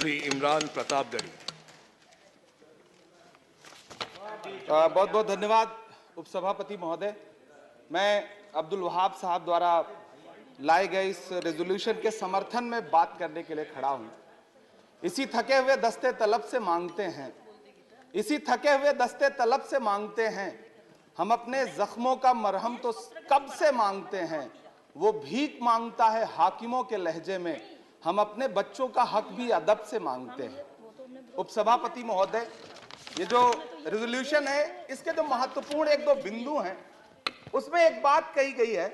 श्री इमरान प्रतापगढ़ी। बहुत बहुत धन्यवाद उपसभापति महोदय। मैं अब्दुल वहाब साहब द्वारा लाए गए इस रेजोल्यूशन के समर्थन में बात करने के लिए खड़ा हूं। इसी थके हुए दस्ते तलब से मांगते हैं, इसी थके हुए दस्ते तलब से मांगते हैं, हम अपने जख्मों का मरहम तो कब से मांगते हैं, वो भीख मांगता है हाकिमों के लहजे में, हम अपने बच्चों का हक भी अदब से मांगते हैं। उपसभापति महोदय, ये जो रेजोल्यूशन है इसके जो महत्वपूर्ण एक दो बिंदु हैं उसमें एक बात कही गई है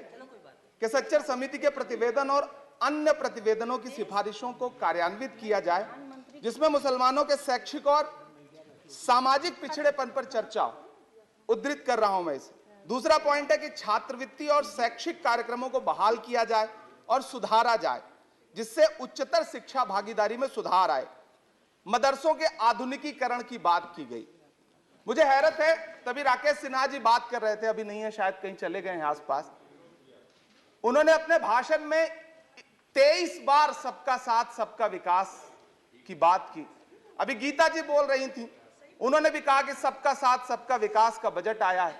कि सच्चर समिति के प्रतिवेदन और अन्य प्रतिवेदनों की सिफारिशों को कार्यान्वित किया जाए जिसमें मुसलमानों के शैक्षिक और सामाजिक पिछड़ेपन पर चर्चा हो। उद्धृत कर रहा हूं मैं इसे। दूसरा पॉइंट है कि छात्रवृत्ति और शैक्षिक कार्यक्रमों को बहाल किया जाए और सुधारा जाए जिससे उच्चतर शिक्षा भागीदारी में सुधार आए। मदरसों के आधुनिकीकरण की बात की गई। मुझे हैरत है, तभी राकेश सिन्हा जी बात कर रहे थे, अभी नहीं है शायद, कहीं चले गए हैं आसपास। उन्होंने अपने भाषण में 23 बार सबका साथ सबका विकास की बात की। अभी गीता जी बोल रही थी, उन्होंने भी कहा कि सबका साथ सबका विकास का बजट आया है,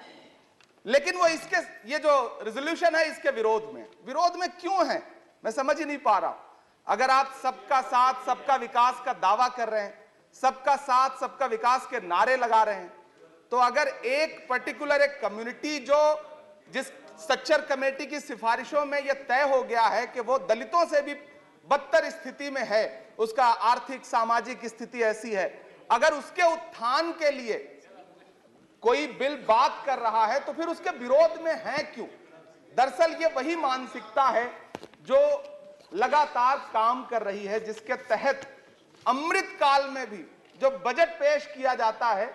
लेकिन वो इसके ये जो रेजोल्यूशन है इसके विरोध में क्यों है मैं समझ ही नहीं पा रहा। अगर आप सबका साथ सबका विकास का दावा कर रहे हैं, सबका साथ सबका विकास के नारे लगा रहे हैं, तो अगर एक पर्टिकुलर एक कम्युनिटी जो जिस सच्चर कमेटी की सिफारिशों में यह तय हो गया है कि वो दलितों से भी बदतर स्थिति में है, उसका आर्थिक सामाजिक स्थिति ऐसी है, अगर उसके उत्थान के लिए कोई बिल बात कर रहा है तो फिर उसके विरोध में है क्यों? दरअसल ये वही मानसिकता है जो लगातार काम कर रही है, जिसके तहत अमृत काल में भी जो बजट पेश किया जाता है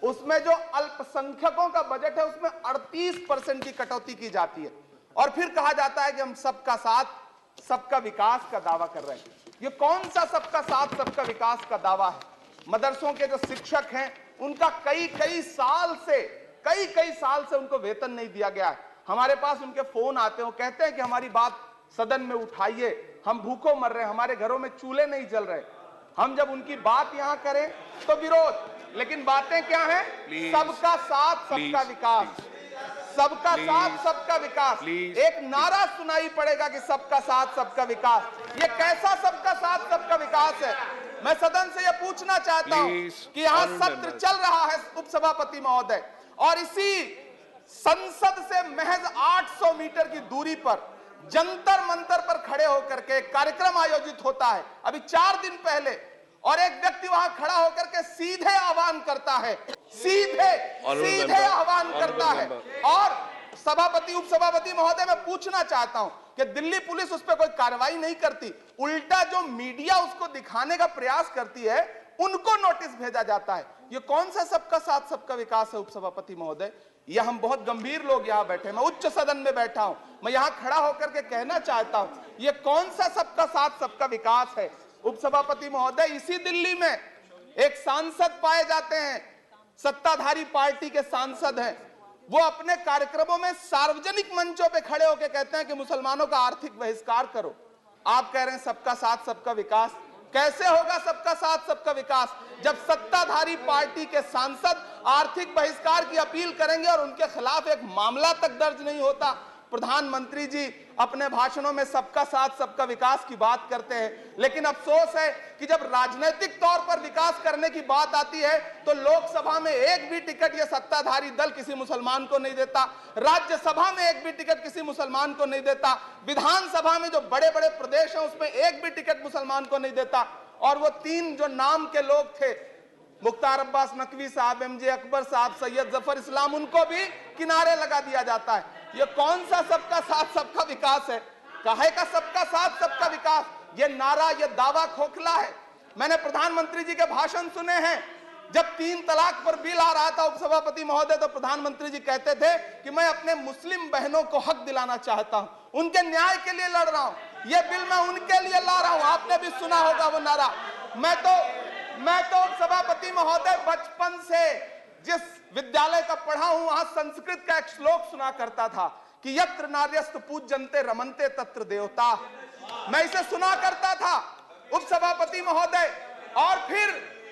उसमें जो अल्पसंख्यकों का बजट है उसमें 38% की कटौती की जाती है और फिर कहा जाता है कि हम सबका साथ सबका विकास का दावा कर रहे हैं। ये कौन सा सबका साथ सबका विकास का दावा है? मदरसों के जो शिक्षक हैं उनका कई साल से उनको वेतन नहीं दिया गया है। हमारे पास उनके फोन आते हैं, कहते हैं कि हमारी बात सदन में उठाइए, हम भूखों मर रहे हैं, हमारे घरों में चूल्हे नहीं जल रहे। हम जब उनकी बात यहां करें तो विरोध, लेकिन बातें क्या हैं? सबका साथ सबका विकास, सबका साथ सबका विकास। एक नारा सुनाई पड़ेगा कि सबका साथ सबका विकास। ये कैसा सबका साथ सबका विकास है? मैं सदन से यह पूछना चाहता हूं कि यहां सत्र चल रहा है उपसभापति महोदय, और इसी संसद से महज 800 मीटर की दूरी पर जंतर मंतर पर खड़े होकर के कार्यक्रम आयोजित होता है अभी 4 दिन पहले, और एक व्यक्ति वहां खड़ा होकर के सीधे आह्वान करता है, सीधे आह्वान करता है। और सभापति उपसभापति महोदय, मैं पूछना चाहता हूं कि दिल्ली पुलिस उस पर कोई कार्रवाई नहीं करती, उल्टा जो मीडिया उसको दिखाने का प्रयास करती है उनको नोटिस भेजा जाता है। ये कौन सा सबका साथ सबका विकास है उपसभापति महोदय? यह हम बहुत गंभीर लोग यहां बैठे, मैं उच्च सदन में बैठा हूं, मैं यहां खड़ा होकर के कहना चाहता हूं, यह कौन सा सबका साथ सबका विकास है? उपसभापति महोदय, इसी दिल्ली में एक सांसद पाए जाते हैं, सत्ताधारी पार्टी के सांसद हैं, वो अपने कार्यक्रमों में सार्वजनिक मंचों पे खड़े होकर कहते हैं कि मुसलमानों का आर्थिक बहिष्कार करो। आप कह रहे हैं सबका साथ सबका विकास। कैसे होगा सबका साथ सबका विकास जब सत्ताधारी पार्टी के सांसद आर्थिक बहिष्कार की अपील करेंगे और उनके खिलाफ एक मामला तक दर्ज नहीं होता? प्रधानमंत्री जी अपने भाषणों में सबका साथ सबका विकास की बात करते हैं, लेकिन अफसोस है कि जब राजनीतिक तौर पर विकास करने की बात आती है तो लोकसभा में एक भी टिकट ये सत्ताधारी दल किसी मुसलमान को नहीं देता, राज्यसभा में एक भी टिकट किसी मुसलमान को नहीं देता, विधानसभा में जो बड़े बड़े प्रदेश हैं उसमें एक भी टिकट मुसलमान को नहीं देता। और वो 3 जो नाम के लोग थे, मुख्तार अब्बास नकवी साहब, एमजे अकबर साहब, सैयद जफर इस्लाम, उनको भी किनारे लगा दिया जाता है। ये कौन सा सबका साथ सबका विकास है? काहे का सबका साथ सबका विकास? ये नारा, ये दावा खोखला है। मैंने प्रधानमंत्री जी के भाषण सुने हैं, जब 3 तलाक पर बिल आ रहा था उपसभापति महोदय, तो प्रधानमंत्री जी कहते थे कि मैं अपने मुस्लिम बहनों को हक दिलाना चाहता हूं, उनके न्याय के लिए लड़ रहा हूं, ये बिल मैं उनके लिए ला रहा हूं। आपने भी सुना होगा वो नारा। मैं तो सभापति महोदय बचपन से जिस विद्यालय का पढ़ा हूं वहां संस्कृत का एक श्लोक सुना करता था कि यत्र नार्यस्त पूज्यन्ते रमन्ते तत्र देवता। मैं इसे सुना करता था उपसभापति महोदय, और फिर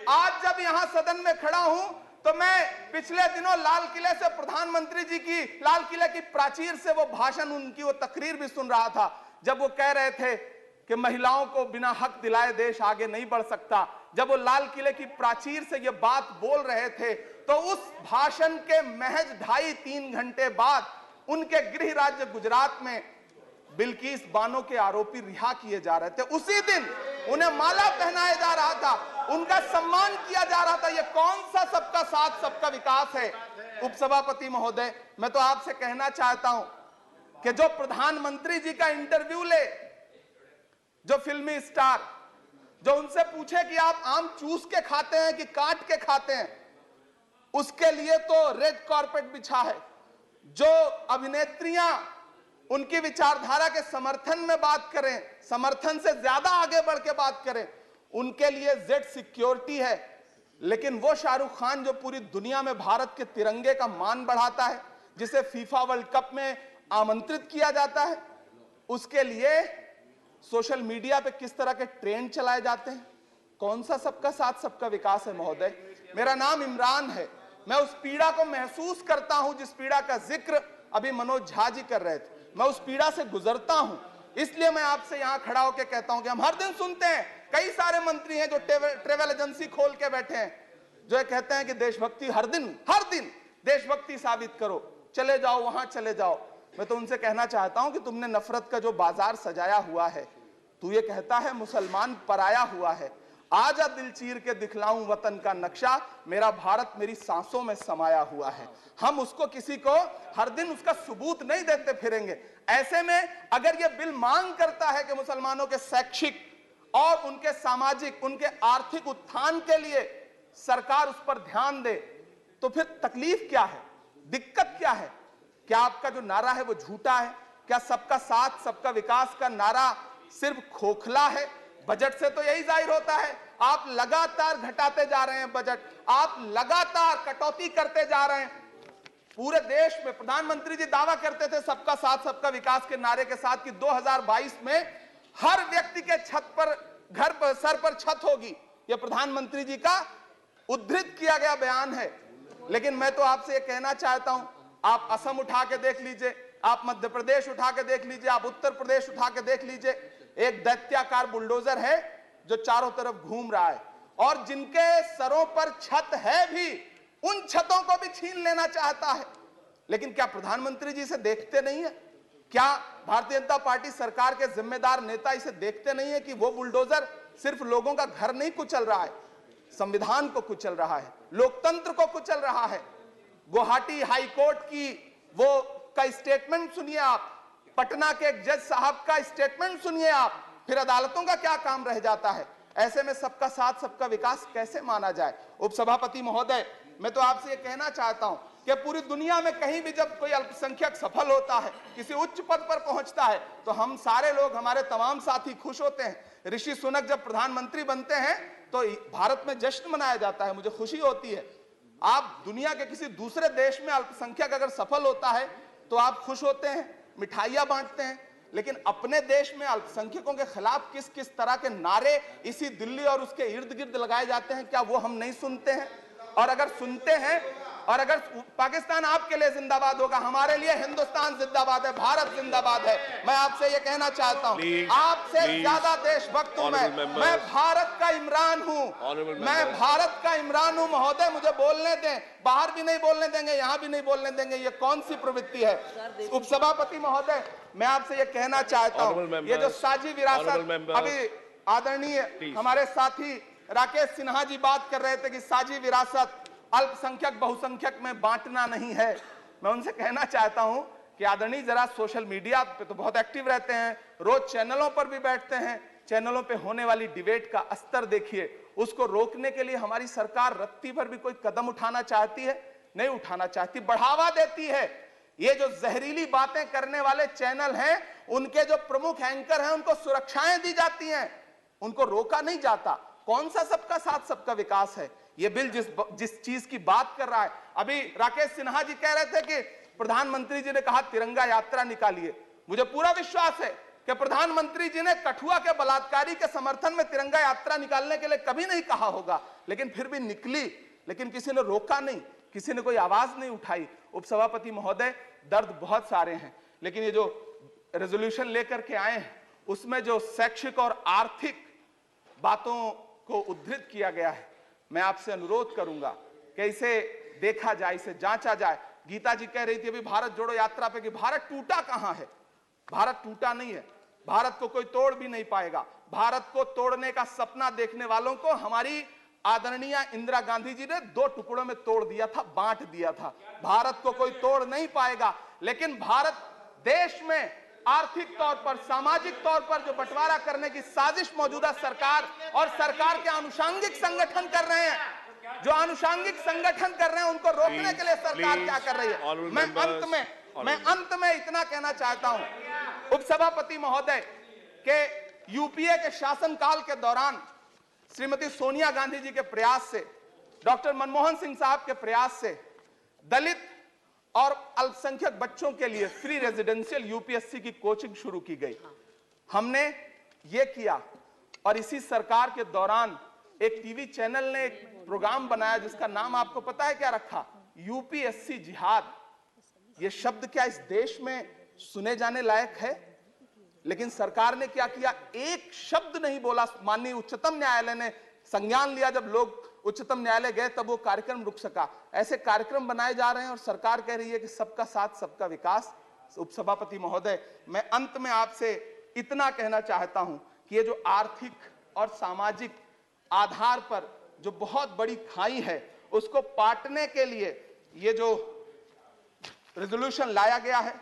आज जब यहां सदन में खड़ा हूं तो मैं पिछले दिनों लाल किले से प्रधानमंत्री जी की, लाल किले की प्राचीर से वो भाषण, उनकी वो तकरीर भी सुन रहा था, जब वो कह रहे थे कि महिलाओं को बिना हक दिलाए देश आगे नहीं बढ़ सकता। जब वो लाल किले की प्राचीर से ये बात बोल रहे थे तो उस भाषण के महज 2.5-3 घंटे बाद उनके गृह राज्य गुजरात में बिल्किस बानो के आरोपी रिहा किए जा रहे थे। उसी दिन उन्हें माला पहनाया जा रहा था, उनका सम्मान किया जा रहा था। ये कौन सा सबका साथ सबका विकास है? उपसभापति महोदय, मैं तो आपसे कहना चाहता हूं कि जो प्रधानमंत्री जी का इंटरव्यू ले, जो फिल्मी स्टार, जो उनसे पूछे कि आप आम चूस के खाते हैं कि काट के खाते हैं, उसके लिए तो रेड कारपेट बिछा है। जो अभिनेत्रियां उनकी विचारधारा के समर्थन में बात करें, समर्थन से ज्यादा आगे बढ़ के बात करें, उनके लिए जेड सिक्योरिटी है। लेकिन वो शाहरुख खान जो पूरी दुनिया में भारत के तिरंगे का मान बढ़ाता है, जिसे फीफा वर्ल्ड कप में आमंत्रित किया जाता है, उसके लिए सोशल मीडिया पे किस तरह के ट्रेंड चलाए जाते हैं? कौन सा सबका साथ सबका विकास है? महोदय, मेरा नाम इमरान है। मैं उस पीड़ा को महसूस करता हूं जिस पीड़ा का जिक्र अभी मनोज झा जी कर रहे थे। मैं उस पीड़ा से गुजरता हूं, इसलिए मैं आपसे यहां खड़ा होकर कहता हूं कि हम हर दिन सुनते हैं, कई सारे मंत्री हैं जो ट्रेवल एजेंसी खोल के बैठे हैं, जो कहते हैं कि देशभक्ति हर दिन देशभक्ति साबित करो, चले जाओ वहां चले जाओ। मैं तो उनसे कहना चाहता हूं कि तुमने नफरत का जो बाजार सजाया हुआ है, तू ये कहता है मुसलमान पराया हुआ है, आजा दिल चीर के दिखलाऊं वतन का नक्शा, मेरा भारत मेरी सांसों में समाया हुआ है। हम उसको किसी को हर दिन उसका सबूत नहीं देते फिरेंगे। ऐसे में अगर ये बिल मांग करता है कि मुसलमानों के शैक्षिक और उनके सामाजिक, उनके आर्थिक उत्थान के लिए सरकार उस पर ध्यान दे, तो फिर तकलीफ क्या है, दिक्कत क्या है? क्या आपका जो नारा है वो झूठा है? क्या सबका साथ सबका विकास का नारा सिर्फ खोखला है? बजट से तो यही जाहिर होता है, आप लगातार घटाते जा रहे हैं बजट, आप लगातार कटौती करते जा रहे हैं। पूरे देश में प्रधानमंत्री जी दावा करते थे सबका साथ सबका विकास के नारे के साथ कि 2022 में हर व्यक्ति के छत पर, घर पर, सर पर छत होगी। यह प्रधानमंत्री जी का उद्धृत किया गया बयान है। लेकिन मैं तो आपसे यह कहना चाहता हूं, आप असम उठा के देख लीजिए, आप मध्य प्रदेश उठा के देख लीजिए, आप उत्तर प्रदेश उठा के देख लीजिए, एक दैत्याकार बुलडोजर है जो चारों तरफ घूम रहा है, और जिनके सरों पर छत है भी, उन छतों को भी छीन लेना चाहता है। लेकिन क्या प्रधानमंत्री जी इसे देखते नहीं है? क्या भारतीय जनता पार्टी सरकार के जिम्मेदार नेता इसे देखते नहीं है कि वो बुलडोजर सिर्फ लोगों का घर नहीं कुचल रहा है, संविधान को कुचल रहा है, लोकतंत्र को कुचल रहा है। गुवाहाटी हाईकोर्ट की वो का स्टेटमेंट सुनिए आप, पटना के एक जज साहब का स्टेटमेंट सुनिए आप, फिर अदालतों का क्या काम रह जाता है? ऐसे में सबका साथ सबका विकास कैसे माना जाए? उपसभापति महोदय, मैं तो आपसे ये कहना चाहता हूं कि पूरी दुनिया में कहीं भी जब कोई अल्पसंख्यक सफल होता है, किसी उच्च पद पर पहुंचता है, तो हम सारे लोग, हमारे तमाम साथी खुश होते हैं। ऋषि सुनक जब प्रधानमंत्री बनते हैं तो भारत में जश्न मनाया जाता है, मुझे खुशी होती है। आप दुनिया के किसी दूसरे देश में अल्पसंख्यक अगर सफल होता है तो आप खुश होते हैं, मिठाइयां बांटते हैं। लेकिन अपने देश में अल्पसंख्यकों के खिलाफ किस किस तरह के नारे इसी दिल्ली और उसके इर्द गिर्द लगाए जाते हैं, क्या वो हम नहीं सुनते हैं? और अगर सुनते हैं, और अगर पाकिस्तान आपके लिए जिंदाबाद होगा, हमारे लिए हिंदुस्तान जिंदाबाद है, भारत जिंदाबाद है। मैं आपसे ये कहना चाहता हूं, आपसे ज्यादा देशभक्त हूं मैं भारत का इमरान हूं, मैं भारत का इमरान हूं। महोदय, मुझे बोलने दें, बाहर भी नहीं बोलने देंगे, यहां भी नहीं बोलने देंगे, ये कौन सी प्रवृत्ति है? उपसभापति महोदय, मैं आपसे ये कहना चाहता हूं, ये जो साझी विरासत, अभी आदरणीय हमारे साथी राकेश सिन्हा जी बात कर रहे थे कि साझी विरासत अल्पसंख्यक बहुसंख्यक में बांटना नहीं है। मैं उनसे कहना चाहता हूं कि आदरणीय जरा सोशल मीडिया पे तो बहुत एक्टिव रहते हैं, रोज चैनलों पर भी बैठते हैं, चैनलों पे होने वाली डिबेट का स्तर देखिए। उसको रोकने के लिए हमारी सरकार रत्ती भर भी कोई कदम उठाना चाहती है? नहीं उठाना चाहती, बढ़ावा देती है। ये जो जहरीली बातें करने वाले चैनल हैं, उनके जो प्रमुख एंकर हैं, उनको सुरक्षाएं दी जाती हैं, उनको रोका नहीं जाता। कौन सा सबका साथ सबका विकास है? ये बिल जिस चीज की बात कर रहा है, अभी राकेश सिन्हा जी कह रहे थे कि प्रधानमंत्री जी ने कहा तिरंगा यात्रा निकालिए। मुझे पूरा विश्वास है कि प्रधानमंत्री जी ने कठुआ के बलात्कारी के समर्थन में तिरंगा यात्रा निकालने के लिए कभी नहीं कहा होगा, लेकिन फिर भी निकली, लेकिन किसी ने रोका नहीं, किसी ने कोई आवाज नहीं उठाई। उपसभापति महोदय, दर्द बहुत सारे हैं, लेकिन ये जो रेजोल्यूशन लेकर के आए हैं उसमें जो शैक्षिक और आर्थिक बातों को उद्धृत किया गया है, मैं आपसे अनुरोध करूंगा कि इसे देखा जाए, इसे जांचा जाए। गीता जी कह रही थी अभी भारत जोड़ो यात्रा पे कि भारत टूटा कहां है। भारत टूटा नहीं है, भारत को कोई तोड़ भी नहीं पाएगा। भारत को तोड़ने का सपना देखने वालों को हमारी आदरणीय इंदिरा गांधी जी ने 2 टुकड़ों में तोड़ दिया था, बांट दिया था। भारत को कोई तोड़ नहीं पाएगा, लेकिन भारत देश में आर्थिक तौर पर, सामाजिक तौर पर जो बंटवारा करने की साजिश मौजूदा सरकार और सरकार के आनुषंगिक संगठन कर रहे हैं, जो आनुषंगिक संगठन कर रहे हैं, उनको रोकने के लिए सरकार क्या कर रही है। मैं अंत में इतना कहना चाहता हूं उपसभापति महोदय के यूपीए के शासनकाल के दौरान श्रीमती सोनिया गांधी जी के प्रयास से, डॉक्टर मनमोहन सिंह साहब के प्रयास से दलित और अल्पसंख्यक बच्चों के लिए फ्री रेजिडेंशियल यूपीएससी की कोचिंग शुरू की गई। हमने ये किया और इसी सरकार के दौरान एक टीवी चैनल ने एक प्रोग्राम बनाया जिसका नाम आपको पता है क्या रखा? यूपीएससी जिहाद। ये शब्द क्या इस देश में सुने जाने लायक है? लेकिन सरकार ने क्या किया? एक शब्द नहीं बोला। माननीय उच्चतम न्यायालय ने संज्ञान लिया, जब लोग उच्चतम न्यायालय गए तब वो कार्यक्रम रुक सका। ऐसे कार्यक्रम बनाए जा रहे हैं और सरकार कह रही है कि सबका साथ सबका विकास। उपसभापति महोदय, मैं अंत में आपसे इतना कहना चाहता हूं कि ये जो आर्थिक और सामाजिक आधार पर जो बहुत बड़ी खाई है, उसको पाटने के लिए ये जो रेजोल्यूशन लाया गया है,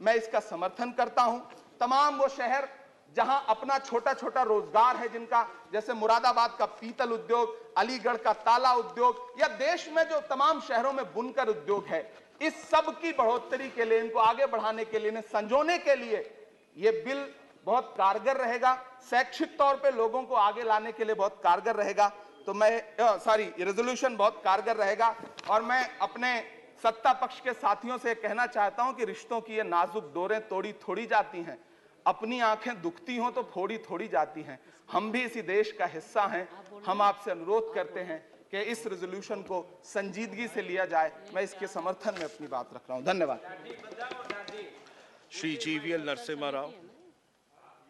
मैं इसका समर्थन करता हूं। तमाम वो शहर जहां अपना छोटा छोटा रोजगार है, जिनका जैसे मुरादाबाद का पीतल उद्योग, अलीगढ़ का ताला उद्योग, या देश में जो तमाम शहरों में बुनकर उद्योग है, इस सब की बढ़ोतरी के लिए, इनको आगे बढ़ाने के लिए, इन्हें संजोने के लिए ये बिल बहुत कारगर रहेगा। शैक्षिक तौर पे लोगों को आगे लाने के लिए बहुत कारगर रहेगा। तो मैं ये रेजोल्यूशन बहुत कारगर रहेगा। और मैं अपने सत्ता पक्ष के साथियों से कहना चाहता हूं कि रिश्तों की ये नाजुक डोरें तोड़ी थोड़ी जाती हैं, अपनी आंखें दुखती हों तो फोड़ी थोड़ी जाती हैं। हम भी इसी देश का हिस्सा हैं। हम आपसे अनुरोध करते हैं कि इस रेजोल्यूशन को संजीदगी से लिया जाए। मैं इसके समर्थन में अपनी बात रख रहा हूं। धन्यवाद। श्री जीवीएल नरसिम्हा राव।